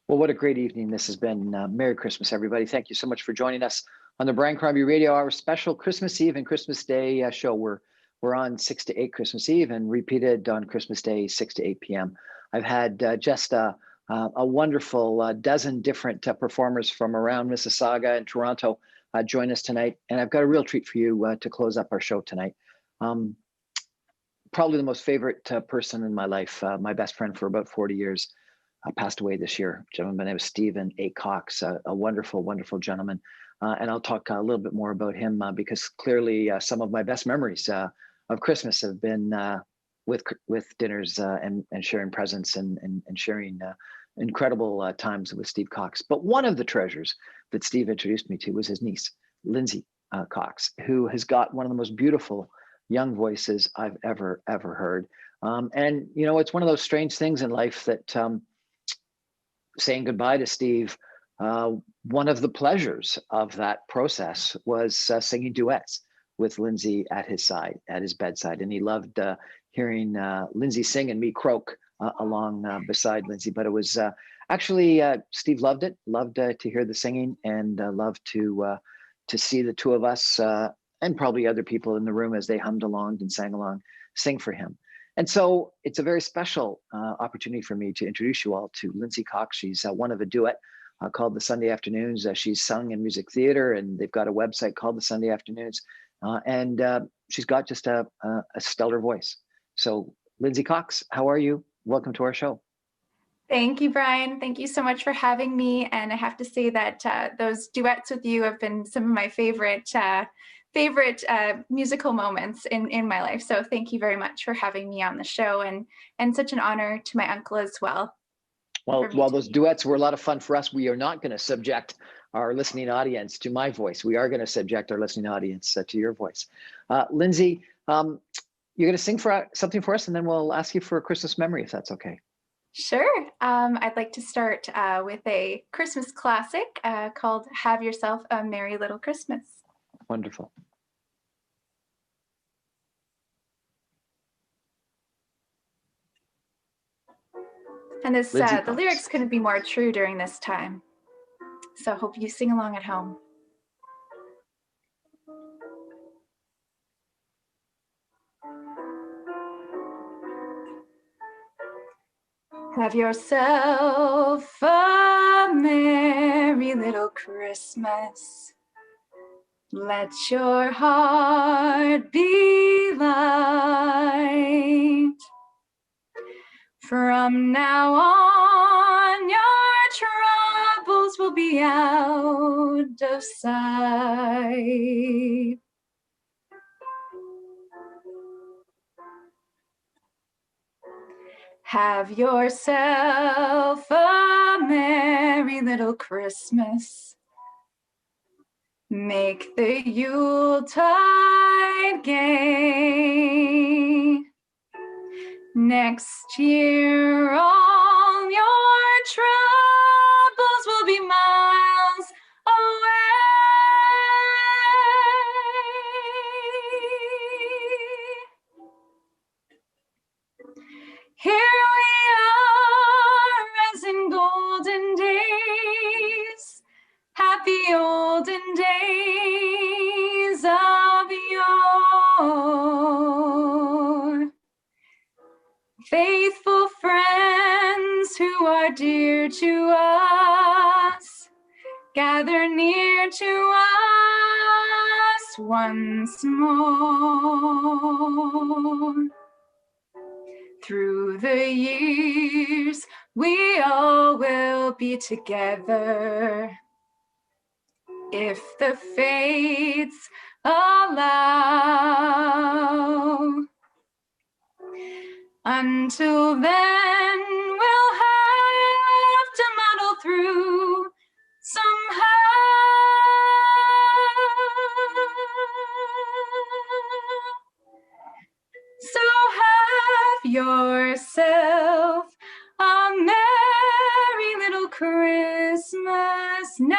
Well, what a great evening this has been. Merry Christmas, everybody. Thank you so much for joining us on the Brian Crombie Radio Hour special Christmas Eve and Christmas Day show. We're on 6 to 8 Christmas Eve and repeated on Christmas Day, 6 to 8 p.m. I've had just a wonderful dozen different performers from around Mississauga and Toronto join us tonight. And I've got a real treat for you to close up our show tonight. Probably the most favorite person in my life, my best friend for about 40 years. Passed away this year. A gentleman by the name of Stephen A. Cox, a wonderful, wonderful gentleman. And I'll talk a little bit more about him because clearly some of my best memories of Christmas have been with dinners and sharing presents and sharing incredible times with Steve Cox. But one of the treasures that Steve introduced me to was his niece, Lindsay Cox, who has got one of the most beautiful young voices I've ever heard. And, you know, it's one of those strange things in life that saying goodbye to Steve, one of the pleasures of that process was singing duets with Lindsay at his side, at his bedside. And he loved hearing Lindsay sing and me croak along beside Lindsay. But it was actually, Steve loved it, loved to hear the singing and loved to see the two of us and probably other people in the room as they hummed along and sang along, sing for him. And so it's a very special opportunity for me to introduce you all to Lindsay Cox. She's one of a duet called the Sunday Afternoons. She's sung in music theater, and they've got a website called the Sunday Afternoons. And she's got just a stellar voice. So Lindsay Cox, how are you? Welcome to our show. Thank you, Brian. Thank you so much for having me. And I have to say that those duets with you have been some of my favorite musical moments in my life. So thank you very much for having me on the show, and such an honor to my uncle as well. Well, while those duets were a lot of fun for us, we are not going to subject our listening audience to my voice. We are going to subject our listening audience to your voice. Lindsay, you're going to sing something for us, and then we'll ask you for a Christmas memory, if that's okay. Sure. I'd like to start with a Christmas classic called Have Yourself a Merry Little Christmas. Wonderful. And this the lyrics couldn't be more true during this time. So hope you sing along at home. Have yourself a merry little Christmas. Let your heart be light. From now on, your troubles will be out of sight. Have yourself a merry little Christmas. Make the Yuletide gay. Next year, all your troubles will be miles away. Here we are, as in golden days, happy olden days of yore. Faithful friends who are dear to us, gather near to us once more. Through the years, we all will be together, if the fates allow. Until then, we'll have to muddle through somehow. So have yourself a merry little Christmas now.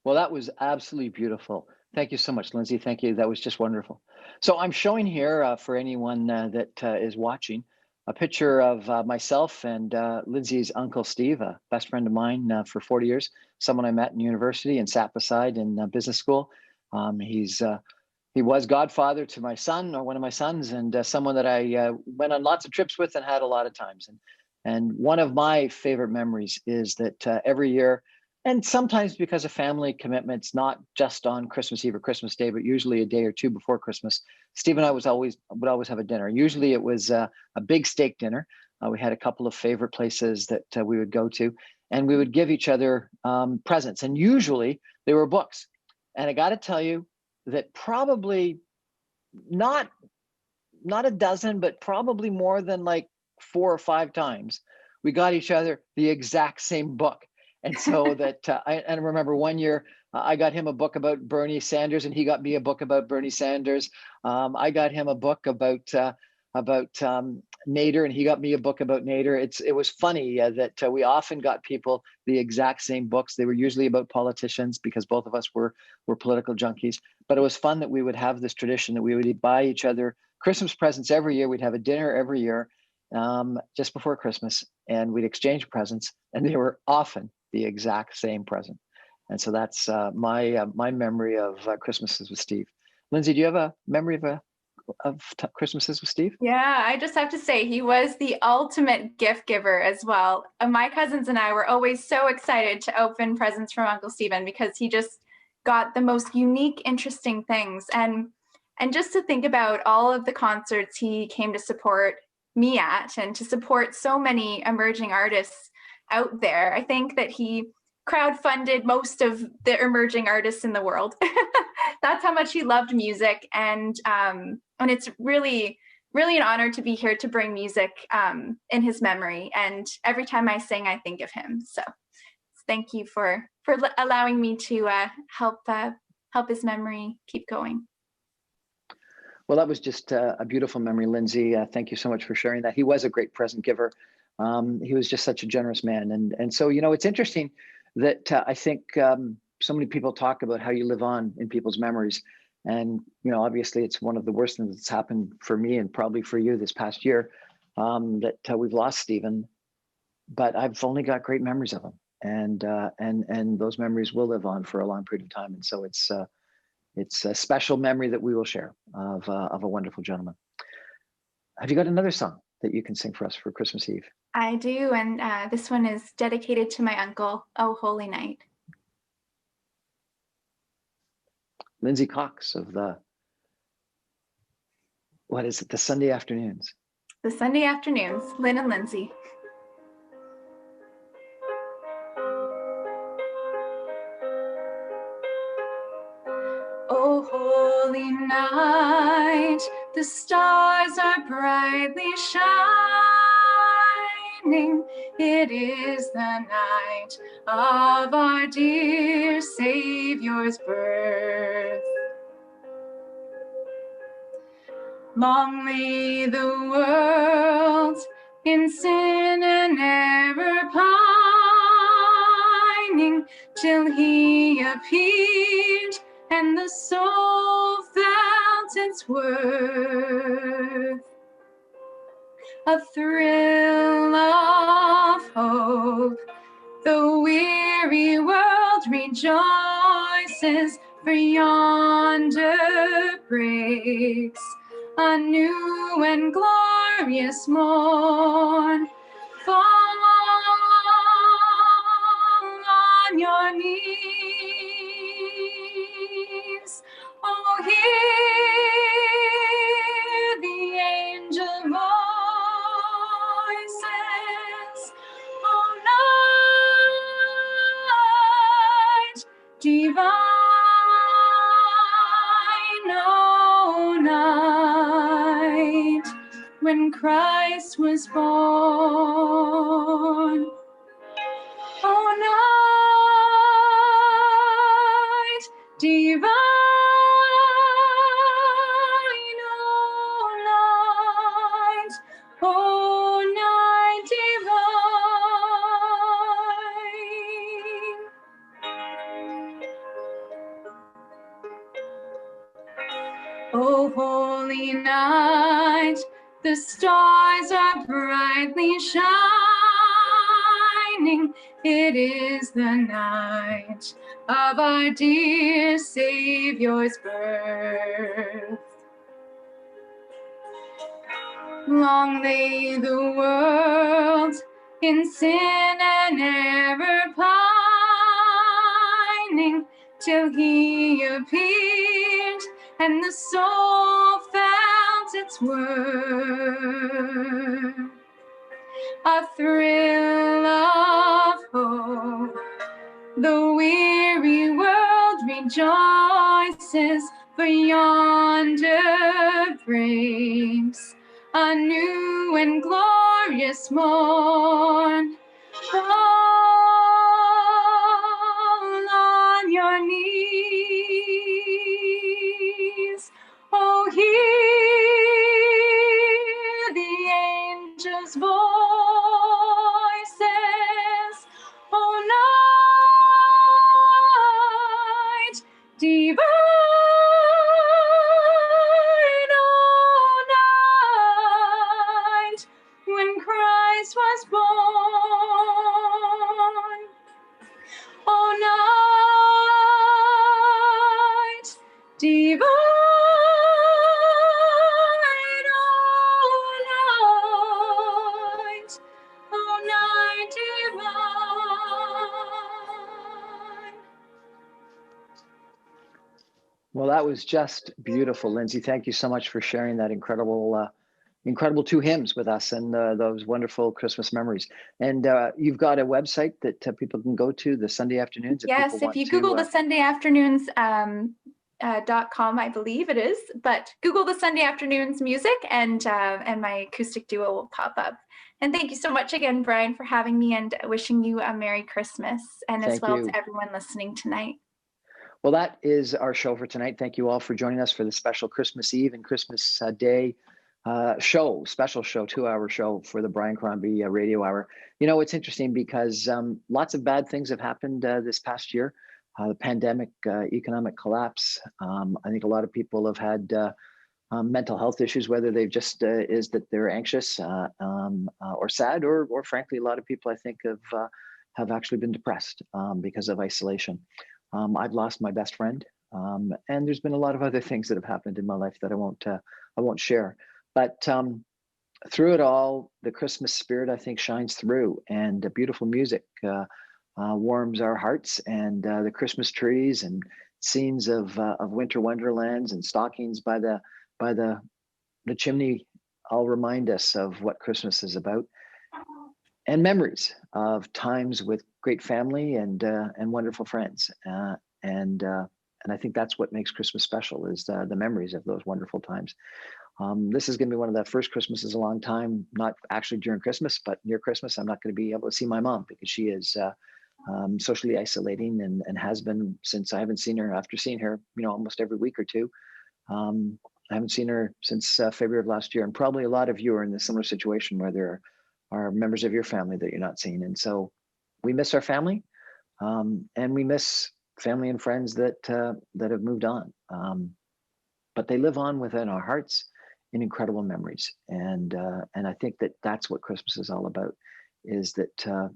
Well, that was absolutely beautiful. Thank you so much, Lindsay. Thank you. That was just wonderful. So I'm showing here for anyone that is watching a picture of myself and Lindsay's uncle Steve, a best friend of mine for 40 years, someone I met in university and sat beside in business school. He was godfather to my son, or one of my sons, and someone that I went on lots of trips with and had a lot of times. And one of my favorite memories is that every year, and sometimes because of family commitments, not just on Christmas Eve or Christmas Day, but usually a day or two before Christmas, Steve and I would always have a dinner. Usually it was a big steak dinner. We had a couple of favorite places that we would go to, and we would give each other presents. And usually they were books. And I got to tell you that probably not not a dozen, but probably more than like 4 or 5 times, we got each other the exact same book. And so that I remember one year I got him a book about Bernie Sanders, and he got me a book about Bernie Sanders. I got him a book about Nader, and he got me a book about Nader. It was funny that we often got people the exact same books. They were usually about politicians because both of us were political junkies. But it was fun that we would have this tradition that we would buy each other Christmas presents every year. We'd have a dinner every year just before Christmas, and we'd exchange presents, and they were often the exact same present. And so that's my memory of Christmases with Steve. Lindsay, do you have a memory of Christmases with Steve? Yeah, I just have to say he was the ultimate gift giver as well. My cousins and I were always so excited to open presents from Uncle Stephen because he just got the most unique, interesting things. And just to think about all of the concerts he came to support me at and to support so many emerging artists out there. I think that he crowdfunded most of the emerging artists in the world. That's how much he loved music, and it's really an honor to be here to bring music in his memory. And every time I sing, I think of him. So thank you for allowing me to help his memory keep going. Well, that was just a beautiful memory, Lindsay. Thank you so much for sharing that. He was a great present giver. He was just such a generous man. And so, it's interesting that I think so many people talk about how you live on in people's memories. And, obviously it's one of the worst things that's happened for me and probably for you this past year that we've lost Stephen, but I've only got great memories of him. And those memories will live on for a long period of time. And so it's a special memory that we will share of a wonderful gentleman. Have you got another song that you can sing for us for Christmas Eve? I do, and this one is dedicated to my uncle, Oh Holy Night. Lindsay Cox of the Sunday Afternoons. The Sunday Afternoons, Lynn and Lindsay. Oh, holy night, the stars are brightly shining. It is the night of our dear Savior's birth. Long lay the world in sin and error pining, till he appeared and the soul felt its worth. A thrill of hope, the weary world rejoices, for yonder breaks a new and glorious morn. Fall on your knees, oh, hear the angel voices, oh, night divine, oh, night when Christ was born. Oh, night divine, oh, night divine. O holy night, the stars are brightly shining. It is the night of our dear Savior's birth. Long lay the world in sin and error pining, till he appeared and the soul felt its worth. A thrill of hope, the weary world rejoices, for yonder breaks a new and glorious morn. Fall on your knees, oh, hear the angels' voices, oh, night divine, oh, night when Christ was born. Oh, night divine, oh, night divine. Well, that was just beautiful, Lindsay. Thank you so much for sharing that incredible two hymns with us and those wonderful Christmas memories. And you've got a website that people can go to, the Sunday afternoons. Yes, if you Google the Sunday afternoons .com, I believe it is, but Google the Sunday afternoons music and my acoustic duo will pop up. And thank you so much again, Brian, for having me and wishing you a Merry Christmas, and as well to everyone listening tonight. Well, that is our show for tonight. Thank you all for joining us for the special Christmas Eve and Christmas Day special show, 2-hour show for the Brian Crombie Radio Hour. You know, it's interesting because lots of bad things have happened this past year. The pandemic, economic collapse. I think a lot of people have had mental health issues, whether they've just is that they're anxious or sad, or frankly, a lot of people I think have actually been depressed because of isolation. I've lost my best friend, and there's been a lot of other things that have happened in my life that I won't share. But through it all, the Christmas spirit, I think, shines through, and the beautiful music warms our hearts, and the Christmas trees and scenes of winter wonderlands and stockings by the chimney all remind us of what Christmas is about, and memories of times with great family and wonderful friends, and I think that's what makes Christmas special, is the memories of those wonderful times. This is going to be one of the first Christmases in a long time, not actually during Christmas, but near Christmas. I'm not going to be able to see my mom because she is socially isolating and has been since I haven't seen her, after seeing her, almost every week or two. I haven't seen her since February of last year. And probably a lot of you are in a similar situation where there are members of your family that you're not seeing. And so we miss our family, and we miss family and friends that have moved on. But they live on within our hearts in incredible memories. And I think that that's what Christmas is all about, is that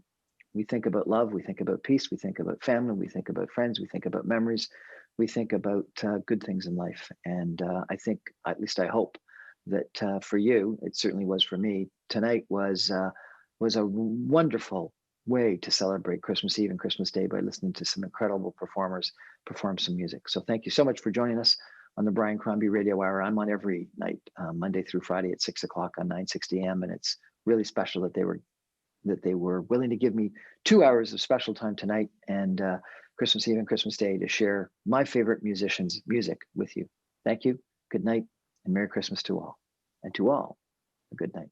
we think about love, we think about peace, we think about family, we think about friends, we think about memories, we think about good things in life. And I think, at least I hope, that for you, it certainly was for me, tonight was a wonderful way to celebrate Christmas Eve and Christmas Day by listening to some incredible performers perform some music. So thank you so much for joining us on the Brian Crombie Radio Hour. I'm on every night, Monday through Friday at 6 o'clock on 960 AM, and it's really special that they were willing to give me 2 hours of special time tonight and Christmas Eve and Christmas Day to share my favorite musicians' music with you. Thank you. Good night, and Merry Christmas to all. And to all, a good night.